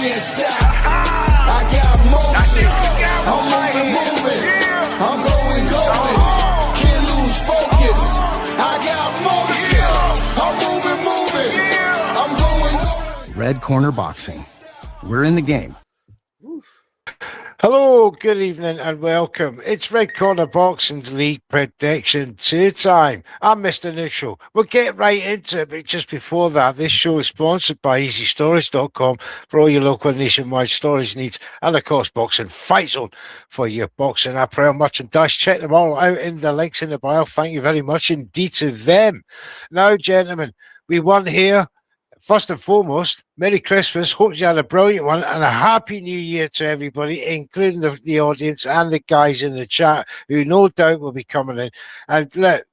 can't stop. I got motion. I'm moving. I'm going. Can't lose focus. I got motion. I'm moving. I'm going. Red Corner Boxing. We're in the game. Hello, good evening and welcome. It's Red Corner Boxing's League Prediction 2 time. I'm Mr. Neutral. We'll get right into it, but just before that, this show is sponsored by EasyStorage.com for all your local and nationwide storage needs, and of course, Boxing Fight Zone for your boxing apparel merchandise. Check them all out in the links in the bio. Thank you very much indeed to them. Now, gentlemen, we won here. First and foremost, Merry Christmas. Hope you had a brilliant one and a Happy New Year to everybody, including the audience and the guys in the chat who no doubt will be coming in. And look,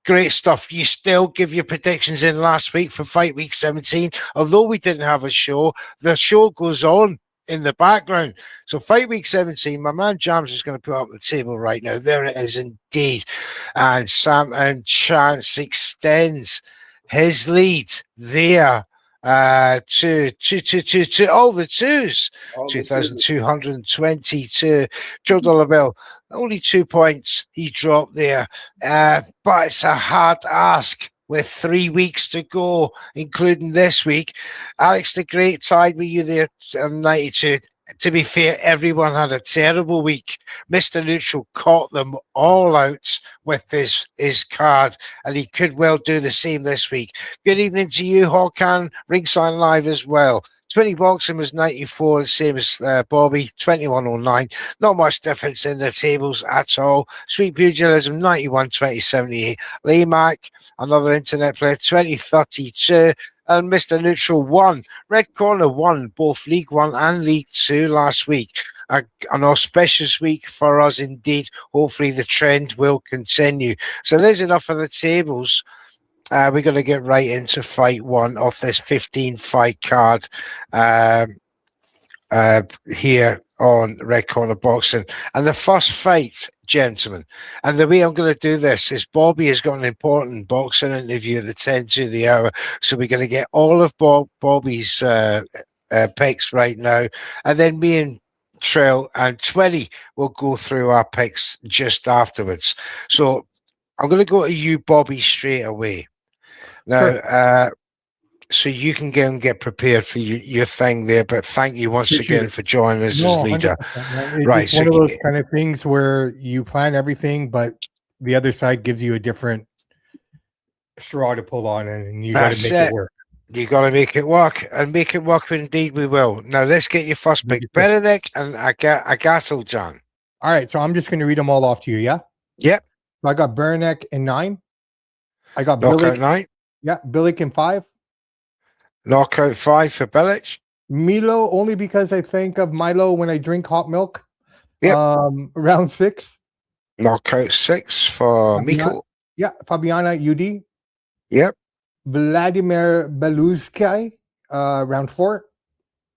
great stuff. You still give your predictions in last week for Fight Week 17. Although we didn't have a show, the show goes on in the background. So Fight Week 17, my man Jams is going to put up the table right now. There it is indeed. And Sam and Chance extends his lead there to all the twos, 2,222. Joe Dolabell, only 2 points he dropped there, but it's a hard ask with 3 weeks to go, including this week. Alex the Great tied with you there at 92. To be fair, everyone had a terrible week. Mr. Neutral caught them all out with his card, and he could well do the same this week. Good evening to you, Hawkan, Ringside Live as well. 20 Boxing was 94, the same as Bobby, 2109. Not much difference in the tables at all. Sweet Pugilism, 91, 2078. Lee Mac, another internet player, 2032. And Mr. Neutral won. Red Corner won both League 1 and League 2 last week. An auspicious week for us indeed. Hopefully the trend will continue. So there's enough of the tables. We're going to get right into fight one of this 15-fight card here on Red Corner Boxing. And the first fight, gentlemen, and the way I'm going to do this is Bobby has got an important boxing interview at the 10 to the hour. So we're going to get all of Bobby's picks right now. And then me and Trail and 20 will go through our picks just afterwards. So I'm going to go to you, Bobby, straight away. Now, so you can go and get prepared for your thing there, but thank you once again for joining us as leader. Right, it's one of those kind of things where you plan everything, but the other side gives you a different straw to pull on, and you got to make it work. You got to make it work, and make it work indeed we will. Now, let's get your first pick. Benedict and Agataljan. All right, so I'm just going to read them all off to you, yeah? Yep. So I got Beranek in 9. I got Knockout 9. Yeah, Bilic in 5. Knockout 5 for Bilic. Milo, only because I think of Milo when I drink hot milk. Yep. Round 6. Knockout 6 for Miko. Yeah, Fabiana UD. Yep. Vladimir Beluzkai, round 4.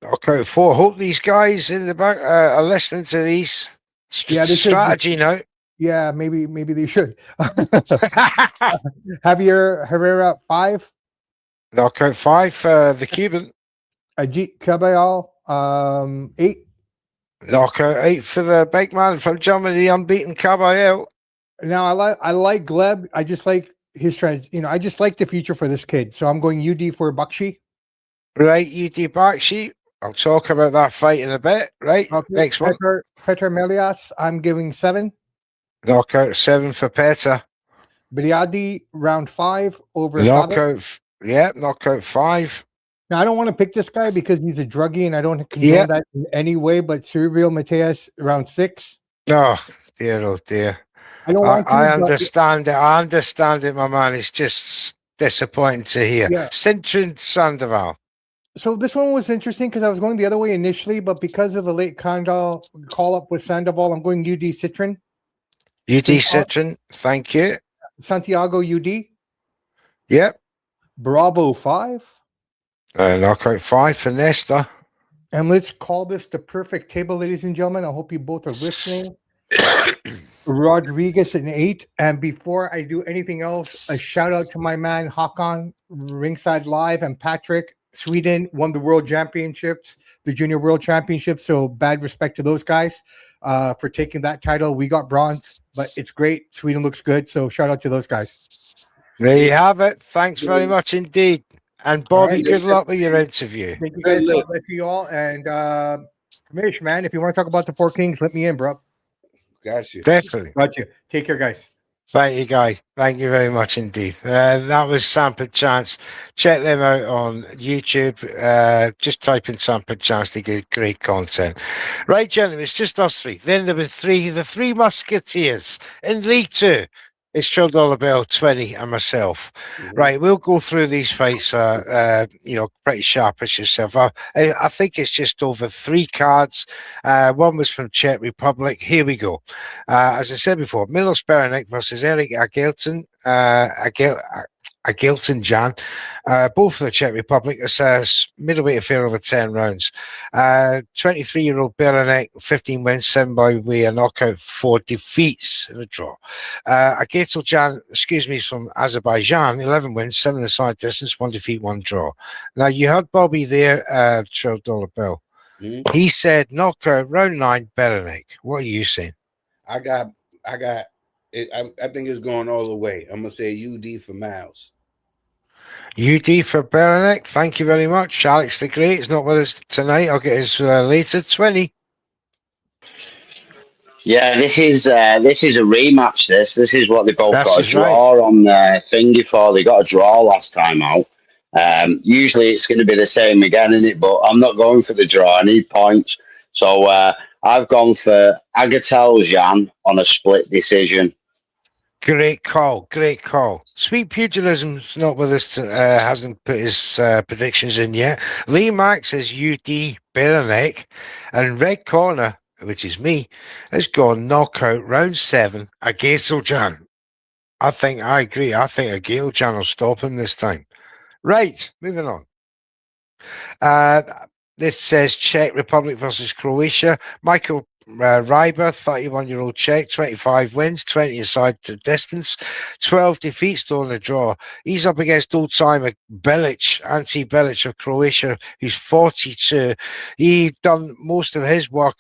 Knockout 4. Hope these guys in the back are listening to these strategy now. Yeah, maybe they should. Javier Herrera 5. Knockout 5 for the Cuban. Ajit Caballal 8. Knockout 8 for the big man from Germany, the unbeaten Caballal. Now I like Gleb. I just like his trend. I just like the future for this kid. So I'm going UD for Bakshi. Right, UD Bakshi. I'll talk about that fight in a bit. Right. Okay. Next one. Petr Melias, I'm giving 7. Knockout 7 for Petter. Biryadi, round 5 over knockout. Yeah, knockout 5. Now I don't want to pick this guy because he's a druggie and I don't condone that in any way. But Cerebral Mateus, round 6. Oh dear. I don't want to. I understand it. I understand it, my man. It's just disappointing to hear. Yeah. Cintron Sandoval. So this one was interesting because I was going the other way initially, but because of a late call up with Sandoval, I'm going UD Citron. UD Citron, thank you. Santiago UD. Yep. Bravo 5. Knockout 5 for Nesta. And let's call this the perfect table, ladies and gentlemen. I hope you both are listening. Rodriguez in 8. And before I do anything else, a shout out to my man Hakan, Ringside Live, and Patrick Sweden won the world championships, the junior world championships. So bad respect to those guys for taking that title. We got bronze, but it's great. Sweden looks good. So shout out to those guys. There you have it. Thanks very much indeed. And Bobby, right, good luck with your interview. Thank you guys. God bless you all. And Kamish, man, if you want to talk about the Four Kings, let me in, bro. Got you. Definitely. Got you. Take care, guys. Thank you, Guy. Thank you very much indeed. That was Sanford Chance. Check them out on YouTube. Just type in Sanford Chance to get great content. Right, gentlemen, it's just us three. Then there was the three Musketeers in League Two. It's Trill Dollar Bell, 20, and myself. Right, we'll go through these fights, pretty sharpish yourself. I think it's just over 3 cards. One was from Czech Republic. Here we go. As I said before, Milos Beranek versus Eric Agilton. Agilton Jan, both for the Czech Republic. It's a middleweight affair over 10 rounds. 23-year-old Beranek, 15 wins, 7 by way of knockout, 4 defeats in a draw. Agilton Jan, from Azerbaijan, 11 wins, 7 aside distance, 1 defeat, 1 draw. Now, you heard Bobby there, Trill Dollar Bill. He said knockout, round 9, Beranek. What are you saying? I got it. I think it's going all the way. I'm gonna say UD for Miles. UD for Beranek. Thank you very much. Alex the Great is not with us tonight. I'll get his later. 20. Yeah, this is a rematch. This is what they both got a draw on their thingy for. They got a draw last time out. Usually it's going to be the same again, isn't it? But I'm not going for the draw. I need points. So I've gone for Agatel Jan on a split decision. Great call. Great call. Sweet Pugilism's not with us. Hasn't put his predictions in yet. Lee Mack says UD Beranek. And Red Corner, which is me, has gone knockout round 7 Agatel Jan. I agree. I think Agatel Jan will stop him this time. Right. Moving on. This says Czech Republic versus Croatia. Michael Ryber, 31-year-old Czech, 25 wins, 20 aside to distance, 12 defeats, though in a draw. He's up against old-timer Bilic, Ante Bilic of Croatia, who's 42. He's done most of his work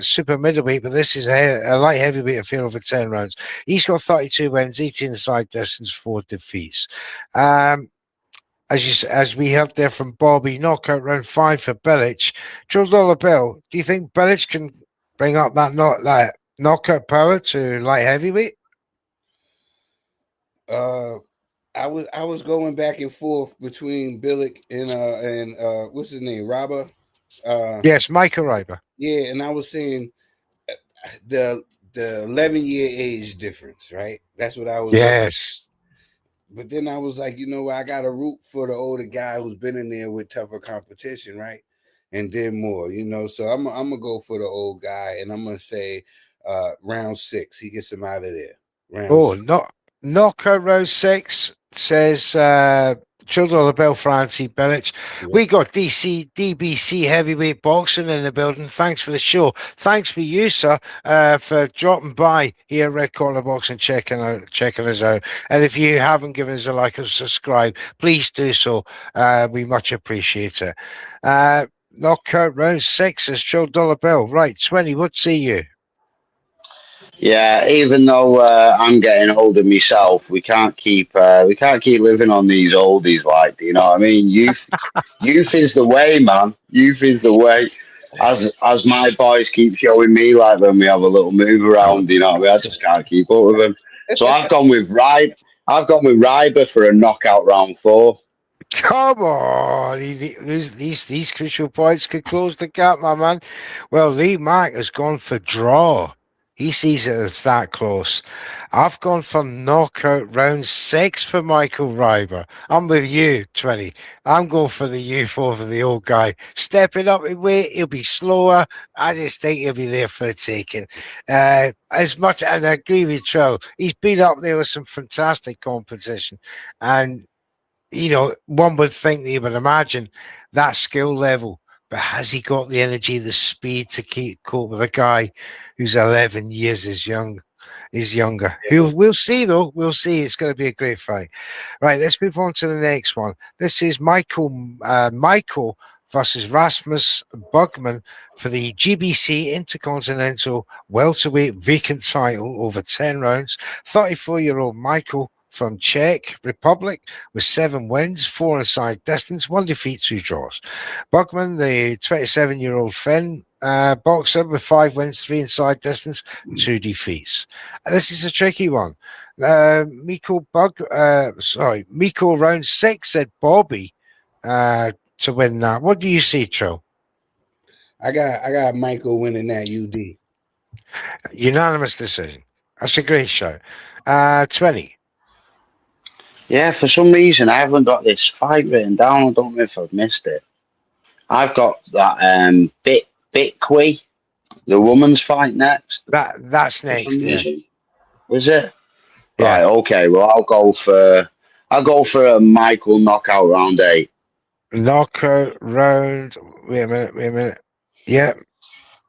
super middleweight, but this is a light heavyweight affair over 10 rounds. He's got 32 wins, 18 aside distance, 4 defeats. As we heard there from Bobby, knockout round 5 for Bilic. Trill Dollar Bill, do you think Bilic can bring up that knockout power to light heavyweight? I was going back and forth between Bilic and what's his name, Ryber. Yes, Michael Ryber. Yeah, and I was saying the 11-year age difference, right? That's what I was. Yes. But then I was like, I got to root for the older guy who's been in there with tougher competition, right? And did more, So I'm gonna go for the old guy, and I'm gonna say round 6. He gets him out of there. Knockout round 6 says Children of the Bell Francie Bilic. Yeah. We got DBC heavyweight boxing in the building. Thanks for the show. Thanks for you, sir, for dropping by here at Red Corner Boxing, checking us out. And if you haven't given us a like or subscribe, please do so. We much appreciate it. Knockout round 6 is Trill Dollar Bill. Right, 20. What say you? Yeah, even though I'm getting older myself, we can't keep living on these oldies, like, you know what I mean? Youth is the way, man. Youth is the way. As my boys keep showing me, like when we have a little move around, you know what I mean? I just can't keep up with them. So I've gone with Ryber for a knockout round 4. Come on, these crucial points could close the gap, my man. Well, Lee Mack has gone for draw. He sees it as that close. I've gone for knockout round 6 for Michael Ryber. I'm with you, 20. I'm going for the youth over the old guy. Stepping up in weight, he'll be slower. I just think he'll be there for the taking. As much, and I agree with Trill, he's been up there with some fantastic competition. And, one would think, you would imagine that skill level. But has he got the energy, the speed to cope with a guy who's 11 years his is younger. We'll see, though. We'll see. It's going to be a great fight. Right, let's move on to the next one. This is Michael versus Rasmus Bugman for the GBC Intercontinental Welterweight vacant title over 10 rounds. 34-year-old Michael from Czech Republic with 7 wins, 4 inside distance, 1 defeat, 2 draws. Bugman, the 27-year-old Finn boxer with 5 wins, 3 inside distance, 2 defeats. This is a tricky one. Miko round 6 said Bobby to win that. What do you see, Trill? I got Michael winning that UD. Unanimous decision. That's a great show. 20. Yeah, for some reason I haven't got this fight written down. I don't know if I've missed it. I've got that Bitqui, the woman's fight next. That's next. Yeah. Was it? Yeah. Right. Okay. Well, I'll go for a Michael knockout round 8. Knockout round. Wait a minute. Yeah,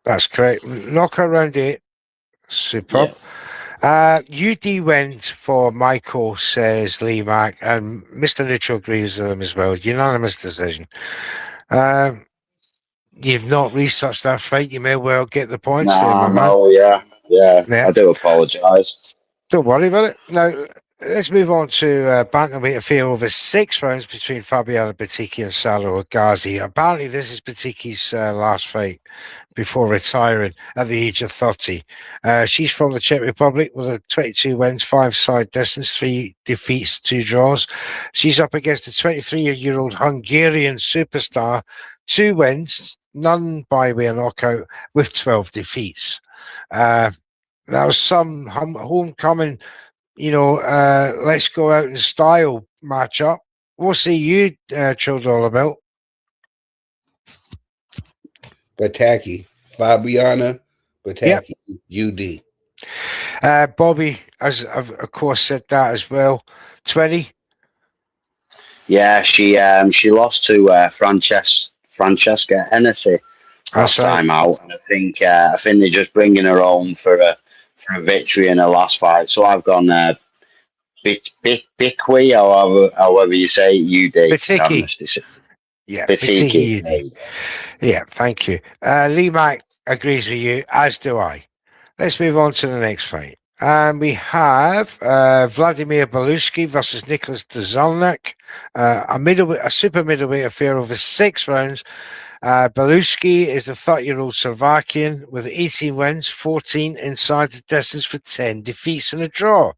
that's correct. Knockout round 8. Superb. Yeah. UD wins for Michael, says Lee Mack, and Mr. Neutral agrees with him as well. Unanimous decision. You've not researched that fight. You may well get the points there, my man. Yeah. I do apologise. Don't worry about it. Now, let's move on to bantamweight affair over 6 rounds between Fabiana Batiki and Saro Ghazi. Apparently, this is Batiki's last fight before retiring at the age of 30. She's from the Czech Republic with 22 wins, 5 side distance, 3 defeats, 2 draws. She's up against a 23-year-old Hungarian superstar, 2 wins, none by way of knockout, with 12 defeats. That was some homecoming, let's go out in style matchup. We'll see you, Chilled all about. Bataki, Fabiana Bataki, UD. Bobby, as of course, said that as well. 20. Yeah, she lost to Francesca Hennessy last time out, and I think they're just bringing her home for a victory in her last fight. So I've gone Bitqui, or however you say UD. Batiki. Yeah, Batiki. Yeah, thank you. Lee Mack agrees with you, as do I. Let's move on to the next fight. And we have Vladimir Beluski versus Nicholas Dzolnik, a super middleweight affair over 6 rounds. Beluski is the 30-year-old Slovakian with 18 wins, 14 inside the distance with 10 defeats and a draw.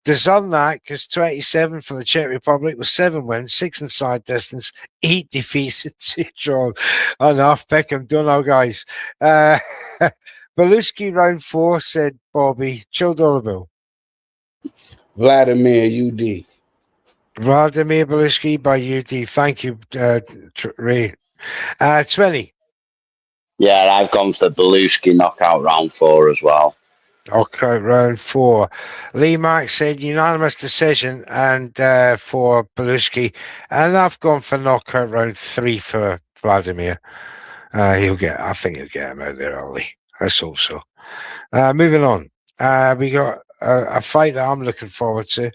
Dzolnik is 27 from the Czech Republic with 7 wins, 6 inside distance, 8 defeats and 2 draws. Enough, Peckham, don't know, guys. Beluski round 4, said Bobby. Chilled all about. Vladimir UD. Vladimir Beluski by UD. Thank you, Ray. 20. Yeah, I've gone for Beluski knockout round 4 as well. Okay, round 4. Lee Mack said unanimous decision and for Beluski, and I've gone for knockout round 3 for Vladimir. I think he'll get him out there early. Let's hope so. Moving on. We got a fight that I'm looking forward to.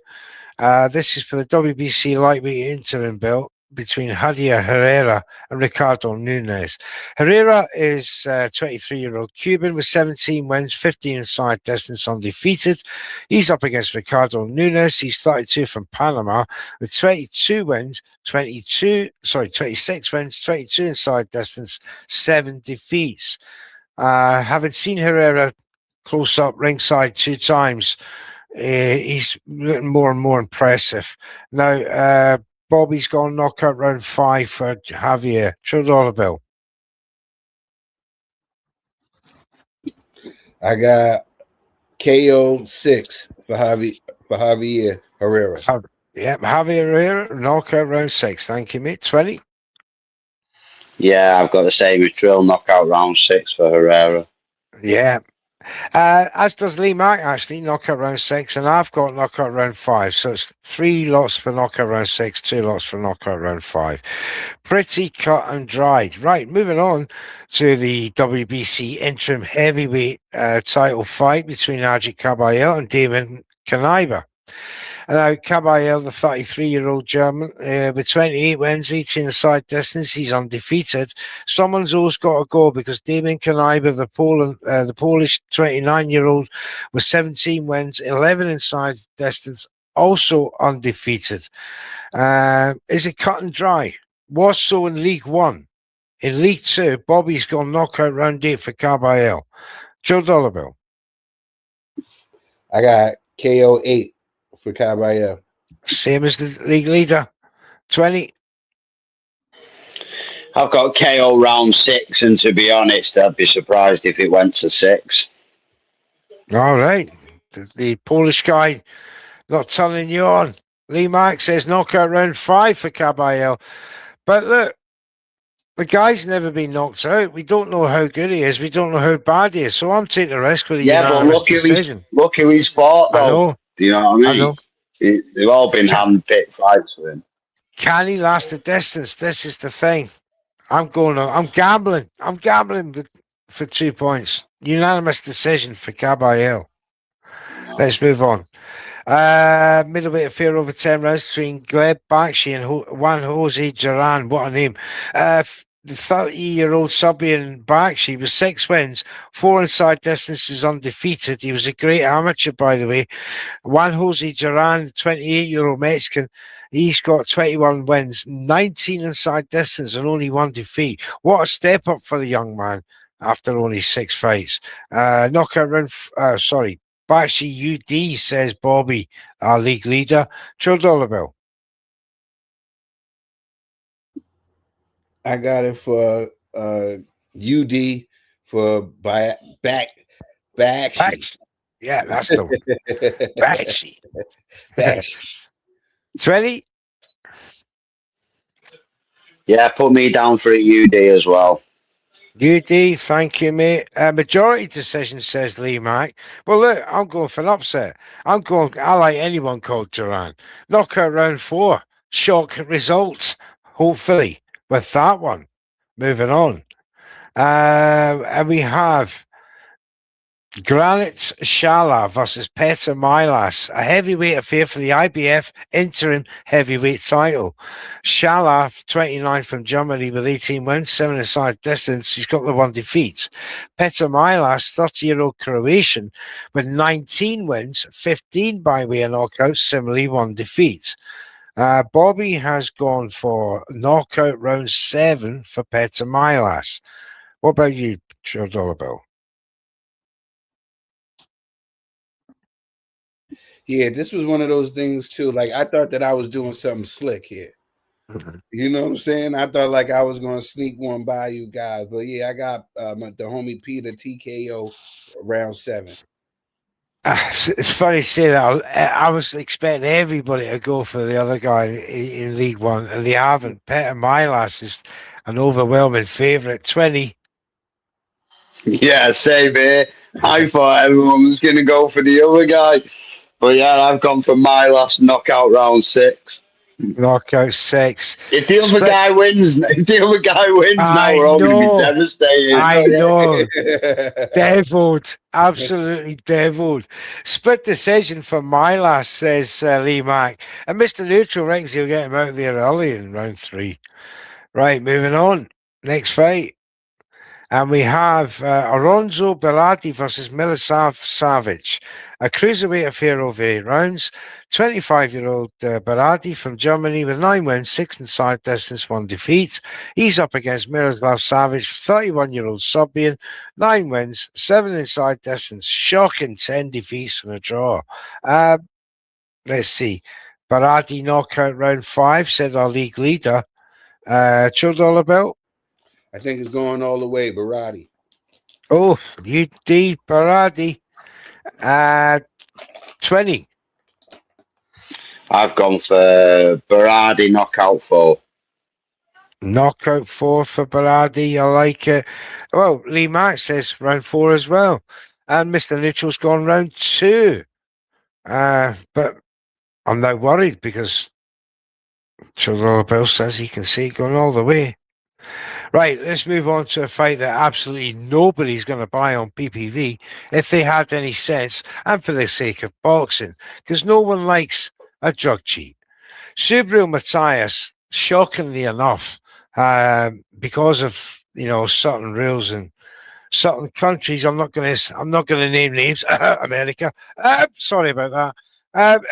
This is for the WBC lightweight interim belt between Javier Herrera and Ricardo Nunes. Herrera is 23-year-old Cuban with 17 wins, 15 inside distance, undefeated. He's up against Ricardo Nunes. He's 32 from Panama with 26 wins, 22 inside distance, 7 defeats. Having seen Herrera close up ringside 2 times, he's looking more and more impressive. Now, Bobby's gone knockout round 5 for Javier. Childolabel. I got KO 6 for Javier Herrera. Yeah, Javier Herrera, knockout round 6. Thank you, mate. 20. Yeah, I've got the same as Trill, knockout round 6 for Herrera. Yeah. As does Lee Mack, actually, knockout round 6, and I've got knockout round 5. So it's 3 lots for knockout round 6, 2 lots for knockout round 5. Pretty cut and dried. Right, moving on to the WBC interim heavyweight title fight between Ajit Kabayel and Damon Kaniba. Now, Kabayel, the 33-year-old German, with 28 wins, 18 aside distance, he's undefeated. Someone's always got to go because Damien Kaniba, the Polish 29-year-old, with 17 wins, 11 inside distance, also undefeated. Is it cut and dry? Was so in League One. In League Two, Bobby's gone knockout round 8 for Kabayel. Joe Dollarbill. I got KO 8 for Caballero. Same as the league leader. 20. I've got KO round 6, and to be honest, I'd be surprised if it went to 6. All right. The Polish guy not turning you on. Lee Mack says knockout round 5 for Caballero. But look, the guy's never been knocked out. We don't know how good he is. We don't know how bad he is. So I'm taking a risk with a unanimous decision. Look who he's fought, though. I know. Do you know what I mean? I know. They've all been hand-picked fights for him. Can he last the distance? This is the thing. I'm gambling. I'm gambling for 2 points. Unanimous decision for Caballero. Let's move on. Middleweight affair over 10 rounds between Gleb Bakshi and Juan Jose Duran. What a name. The 30-year-old Serbian Bakshi with 6 wins, 4 inside distances, undefeated. He was a great amateur, by the way. Juan Jose Duran, 28-year-old Mexican, he's got 21 wins, 19 inside distance, and only 1 defeat. What a step up for the young man after only 6 fights. Knockout round, Bakshi UD, says Bobby, our league leader. Joe Dollarbill. I got it for UD for Bakshi. Yeah, that's the one. Bakshi. 20. Yeah, put me down for a UD as well. UD, thank you, mate. Majority decision, says Lee Mack. Well, look, I'm going for an upset. I like anyone called Duran. Knockout round 4. Shock result, hopefully, with that one. Moving on. And we have Granit Shala versus Petr Milas, a heavyweight affair for the IBF interim heavyweight title. Shala, 29 from Germany with 18 wins, 7 aside distance. He's got the 1 defeat. Petr Milas, 30-year-old Croatian with 19 wins, 15 by way of knockout, similarly 1 defeat. Bobby has gone for knockout round 7 for Petr Milas. What about you, Joe Dollarbill? Yeah, this was one of those things too. Like I thought that I was doing something slick here. You know what I'm saying? I thought like I was going to sneak one by you guys, but yeah, I got the homie Peter TKO round 7. It's funny to say that. I was expecting everybody to go for the other guy in League One, and they haven't. Petr Milas is an overwhelming favourite. 20. Yeah, same here. I thought everyone was going to go for the other guy. But yeah, I've gone for my last knockout round 6. Knockout 6. If the other guy wins, now we're all going to be devastated. I know. Deviled. Absolutely deviled. Split decision for Milas, says Lee Mack. And Mr. Neutral reckons he'll get him out there early in round 3. Right, moving on. Next fight. And we have Alonso Berardi versus Milosav Savic, a cruiserweight affair over 8 rounds. 25-year-old Berardi from Germany with 9 wins, 6 inside distance, 1 defeat. He's up against Miroslav Savic, 31-year-old Serbian, 9 wins, 7 inside distance, shocking 10 defeats and a draw. Let's see. Berardi knockout round 5, said our league leader. Joe Dollarbill. I think it's going all the way, Berardi. Oh, UD Berardi. 20. I've gone for Berardi knockout 4. Knockout 4 for Berardi. I like it. Well, Lee Mack says round 4 as well. and Mr. Neutral's gone round 2. But I'm now worried because Children Bill says he can see it going all the way. Right, let's move on to a fight that absolutely nobody's going to buy on PPV if they had any sense and for the sake of boxing, because no one likes a drug cheat. Subriel Matthias, shockingly enough, because of certain rules in certain countries, I'm not going to name names. America, sorry about that.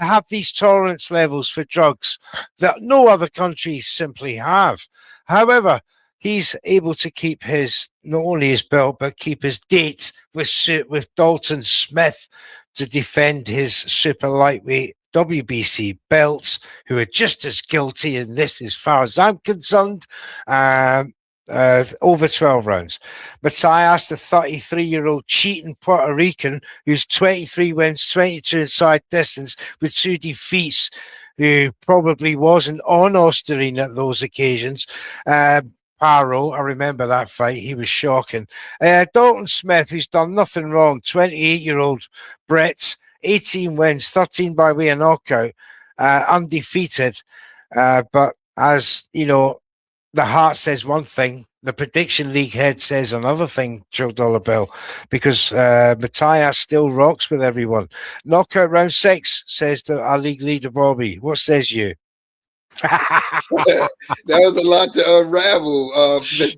Have these tolerance levels for drugs that no other countries simply have. However, he's able to keep not only his belt, but keep his date with Dalton Smith to defend his super lightweight WBC belts, who are just as guilty in this as far as I'm concerned. Over 12 rounds. Matthias, the 33-year-old cheating Puerto Rican, who's 23 wins, 22 inside distance with 2 defeats, who probably wasn't on Osterine at those occasions. Paro, I remember that fight. He was shocking. Dalton Smith, who's done nothing wrong, 28-year-old Brett, 18 wins, 13 by way of knockout, undefeated. But as you know, the heart says one thing, the prediction league head says another thing, Joe Dollar because Matthias still rocks with everyone. Knockout round 6, says our league leader Bobby. What says you? That was a lot to unravel.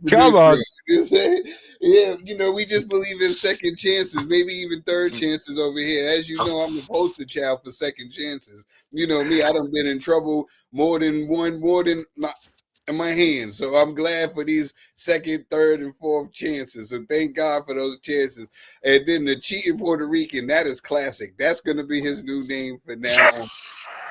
Come on. Yeah, we just believe in second chances, maybe even third chances over here. As you know, I'm the poster child for second chances. You know me, I done been in trouble more than in my hands. So I'm glad for these second, third, and fourth chances. So thank God for those chances. And then the cheating Puerto Rican, that is classic. That's going to be his new name for now on.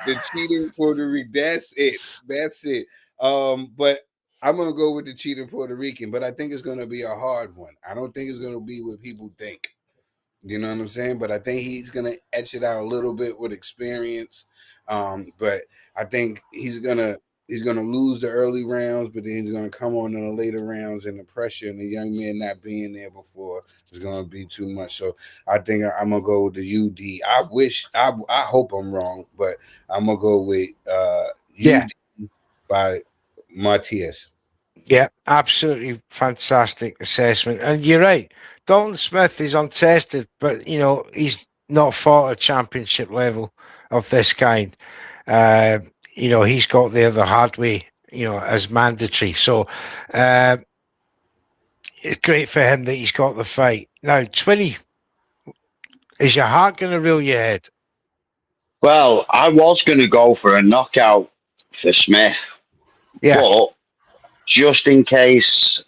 The cheating Puerto Rican. That's it. That's it. But I'm going to go with the cheating Puerto Rican, but I think it's going to be a hard one. I don't think it's going to be what people think. You know what I'm saying? But I think he's going to etch it out a little bit with experience. But I think he's going to lose the early rounds, but then he's going to come on in the later rounds, and the pressure and the young man not being there before is going to be too much. So I think I'm going to go with the UD. I hope I'm wrong, but I'm going to go with UD by Matthias. Yeah, absolutely fantastic assessment. And you're right. Dalton Smith is untested, but, he's not fought at championship level of this kind. He's got there the hard way, as mandatory. So it's great for him that he's got the fight. Now, 20, is your heart going to rule your head? Well, I was going to go for a knockout for Smith. Yeah. But just in case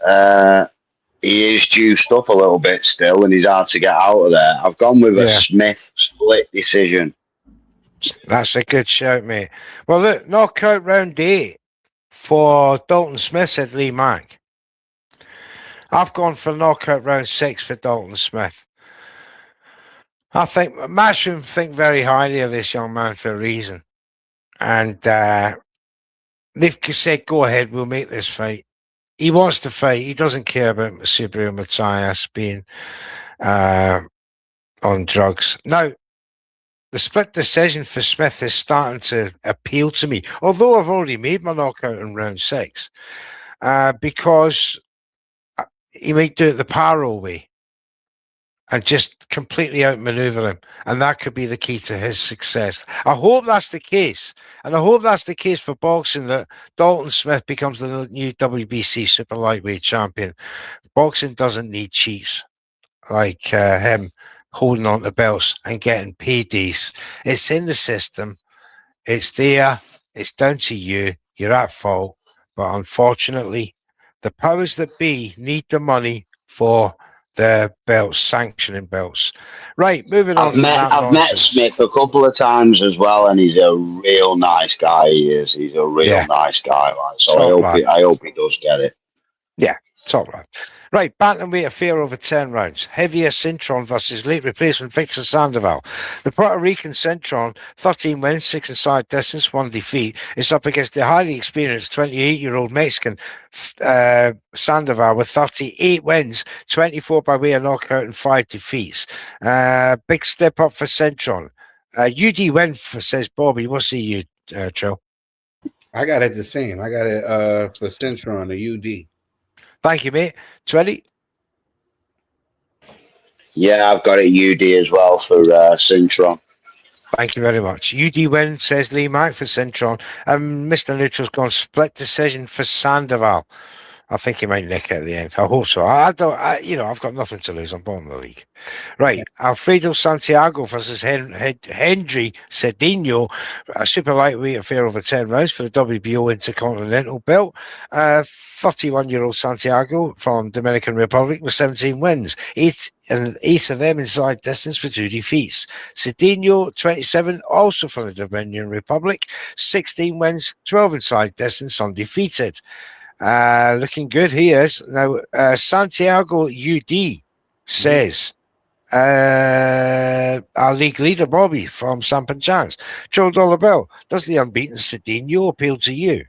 he is juiced up a little bit still and he's hard to get out of there, I've gone with a Smith split decision. That's a good shout, mate. Well, look, knockout round 8 for Dalton Smith, said Lee Mack. I've gone for knockout round 6 for Dalton Smith. I think Matchroom think very highly of this young man for a reason. And they've said, go ahead, we'll make this fight. He wants to fight. He doesn't care about Subriel Matthias being on drugs. Now, the split decision for Smith is starting to appeal to me, although I've already made my knockout in round 6, because he might do it the Paro way and just completely outmaneuver him, and that could be the key to his success. I hope that's the case, and I hope that's the case for boxing, that Dalton Smith becomes the new WBC super lightweight champion. Boxing doesn't need cheats like him holding on to belts and getting paydays. It's in the system. It's there. It's down to you. You're at fault. But unfortunately, the powers that be need the money for the belts, sanctioning belts. Right, moving on. I've met Smith a couple of times as well, and he's a real nice guy. He is. He's a real nice guy. So I hope he does get it. Yeah, it's all right. Right, bantamweight affair over 10 rounds. Heavier Cintron versus late replacement Victor Sandoval. The Puerto Rican Cintron, 13 wins, 6 inside distance, 1 defeat, is up against the highly experienced 28-year-old Mexican Sandoval with 38 wins, 24 by way of knockout and 5 defeats. Big step up for Cintron. UD win, says Bobby. We'll see you, Joe. I got it the same. I got it for Centron, the UD. Thank you, mate. 20. Yeah, I've got it UD as well for Cintron. Thank you very much. UD win, says Lee Mack for Cintron. And Mr. Neutral's gone split decision for Sandoval. I think he might nick it at the end. I hope so. I've got nothing to lose. I'm bottom of the league. Right. Alfredo Santiago versus Hendry Cedinho. A super lightweight affair over 10 rounds for the WBO Intercontinental belt. 31-year-old Santiago from Dominican Republic with 17 wins. Eight of them inside distance for 2 defeats. Cedinho, 27, also from the Dominican Republic. 16 wins, 12 inside distance, undefeated. Looking good he is. Now, Santiago UD says, our league leader, Bobby, from Sampan Chance. Joe Dollar Bill, does the unbeaten Cedinho appeal to you?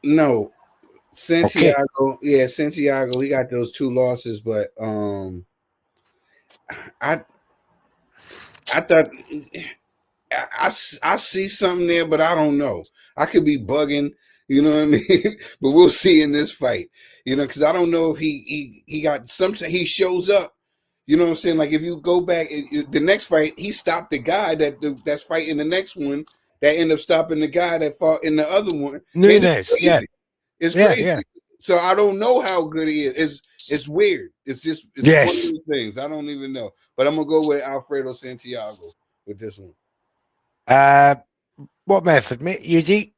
No. Santiago, okay. Santiago, he got those 2 losses, but I thought I see something there, but I don't know. I could be bugging. You know what I mean? But we'll see in this fight, because I don't know if he got something. He shows up, you know what I'm saying? Like if you go back, the next fight, he stopped the guy that's fighting the next one that ended up stopping the guy that fought in the other one. Nunes, it's crazy. Yeah. So I don't know how good he is. It's weird. It's one of those things. I don't even know. But I'm gonna go with Alfredo Santiago with this one. What method, mate? UD?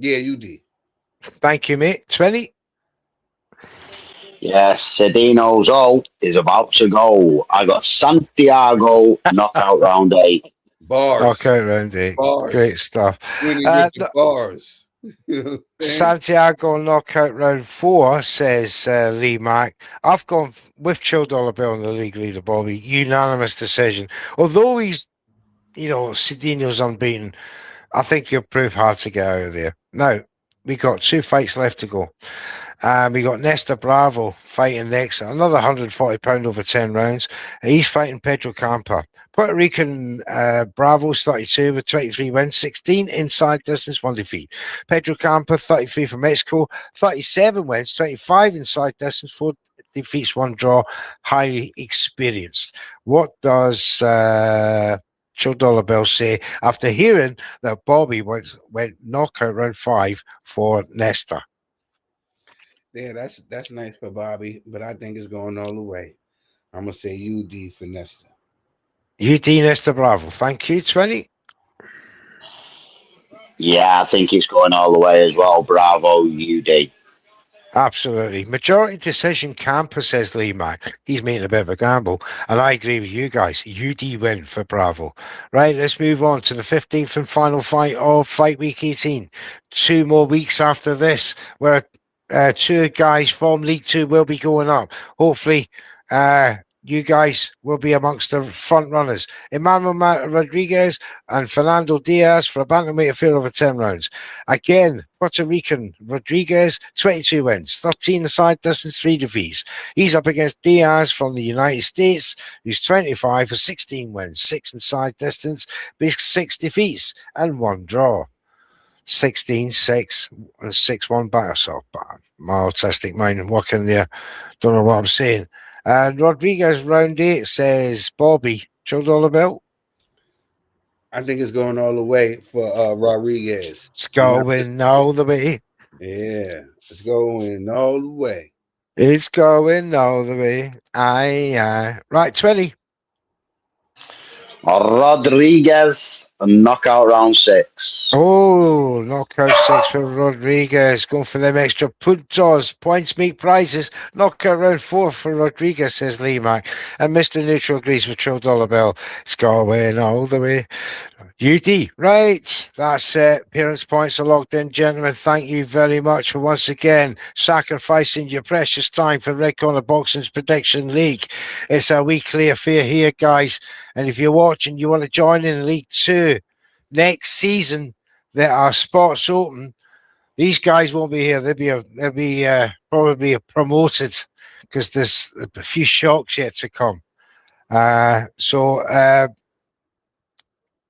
Yeah, UD. Thank you, mate. 20. Yes, Cedinho's all is about to go. I got Santiago knockout round 8. Bars. Knockout round 8. Bars. Great stuff. Bars. Santiago knockout round 4, says Lee Mack. I've gone with Chill Dollar Bill on the league leader, Bobby. Unanimous decision. Although he's, Cedinho's unbeaten, I think he'll prove hard to get out of there. Now, we got 2 fights left to go. We got Nesta Bravo fighting next, another £140 over 10 rounds. He's fighting Pedro Campa. Puerto Rican Bravo's 32 with 23 wins, 16 inside distance, 1 defeat. Pedro Campa, 33 from Mexico, 37 wins, 25 inside distance, 4 defeats, 1 draw, highly experienced. What does Joe Dollar Bill say after hearing that Bobby went knockout round 5 for Nesta? Yeah, that's nice for Bobby, but I think it's going all the way. I'm gonna say UD for Nesta. UD Nesta Bravo. Thank you, 20. Yeah, I think it's going all the way as well. Bravo, UD. Absolutely. Majority decision Camper, says Lee Mack. He's making a bit of a gamble. And I agree with you guys. UD win for Bravo. Right, let's move on to the 15th and final fight of Fight Week 18. 2 more weeks after this, where 2 guys from League 2 will be going up. Hopefully, you guys will be amongst the front runners. Emmanuel Rodriguez and Fernando Diaz for a bantamweight affair over 10 rounds. Again, Puerto Rican Rodriguez, 22 wins, 13 aside distance, 3 defeats. He's up against Diaz from the United States, who's 25 for 16 wins, 6 inside distance, 6 defeats, and 1 draw. 16-6 and 6-1 batter. So my autistic mind working there. Don't know what I'm saying. And Rodriguez round 8, says Bobby. Joe Dollar Bill? I think it's going all the way for Rodriguez. It's going all the way. Yeah, it's going all the way. It's going all the way. Aye. Right, 20. Rodriguez and knockout round 6. Oh, knockout 6 for Rodriguez. Going for them extra puntos. Points make prizes. Knockout round 4 for Rodriguez, says Lee Mac. And Mr. Neutral agrees with Trill Dollar Bill. It's got away and all the way. UD, right. That's it. Appearance points are locked in, gentlemen. Thank you very much for once again sacrificing your precious time for Red Corner Boxing's Prediction League. It's a weekly affair here, guys. And if you're watching, you want to join in League 2 next season, there are spots open. These guys won't be here. They'll be probably promoted because there's a few shocks yet to come. So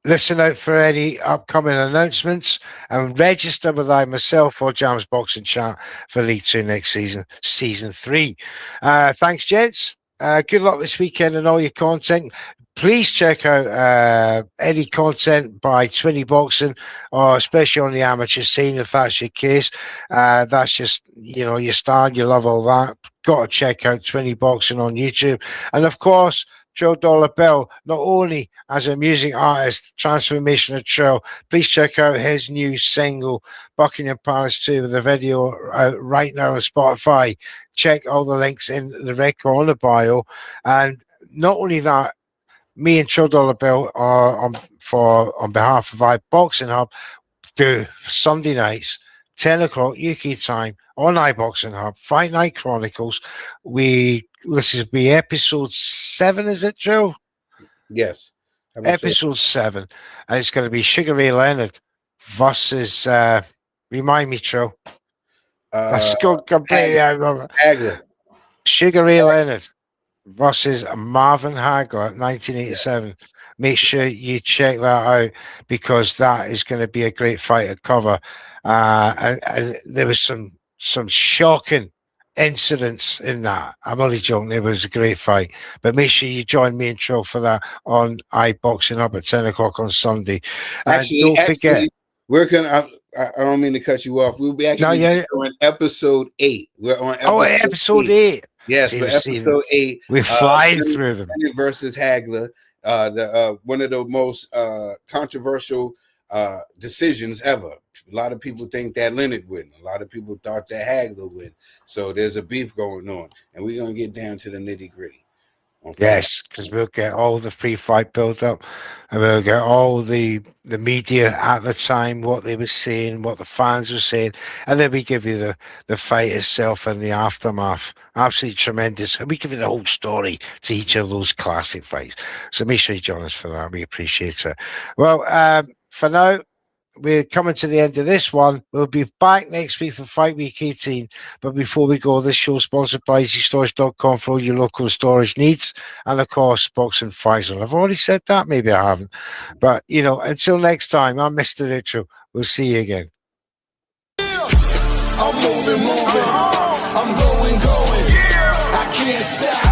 listen out for any upcoming announcements and register with myself or Jams Boxing Chat for League 2 next season, Season 3. Thanks, gents. Good luck this weekend and all your content. Please check out any content by Twinny Boxing, or especially on the amateur scene, if that's your case. That's just, your style, you love all that. Got to check out Twinny Boxing on YouTube. And of course, Trill Dollar Bill, not only as a music artist, Transformation of Trill, please check out his new single, Buckingham Palace 2, with a video out right now on Spotify. Check all the links in the Red Corner bio. And not only that, me and Trill Dollar Bill are on behalf of iBoxing Hub do Sunday nights, 10 o'clock UK time on iBoxing Hub, Fight Night Chronicles. This will be episode 7, is it, Trill? Yes. Episode 7. And it's going to be Sugar Ray Leonard versus, remind me, Trill. I've got completely out of it. Hagler. Sugar Ray Leonard versus Marvin Hagler, 1987. Make sure you check that out because that is going to be a great fight to cover. And there was some shocking incidents in that. I'm only joking. It was a great fight. But make sure you join me and Trill for that on iBoxing Up at 10 o'clock on Sunday. And don't forget. We're going to... I don't mean to cut you off. We'll be on episode 8. We're on episode 8. Yes, but episode 8. We're flying through them. Versus Hagler, one of the most controversial decisions ever. A lot of people think that Leonard win. A lot of people thought that Hagler win. So there's a beef going on, and we're gonna get down to the nitty gritty. Okay. Yes, because we'll get all the pre-fight build up, and we'll get all the media at the time, what they were saying, what the fans were saying, and then we give you the fight itself and the aftermath. Absolutely tremendous. And we give you the whole story to each of those classic fights. So make sure you join us for that. We appreciate it. Well, for now, we're coming to the end of this one. We'll be back next week for Fight Week 18. But before we go, this show is sponsored by EasyStorage.com for all your local storage needs. And of course, Boxing Fight Zone. I've already said that. Maybe I haven't. But, until next time, I'm Mr. Neutral. We'll see you again. I'm moving. I'm going. I can't stop.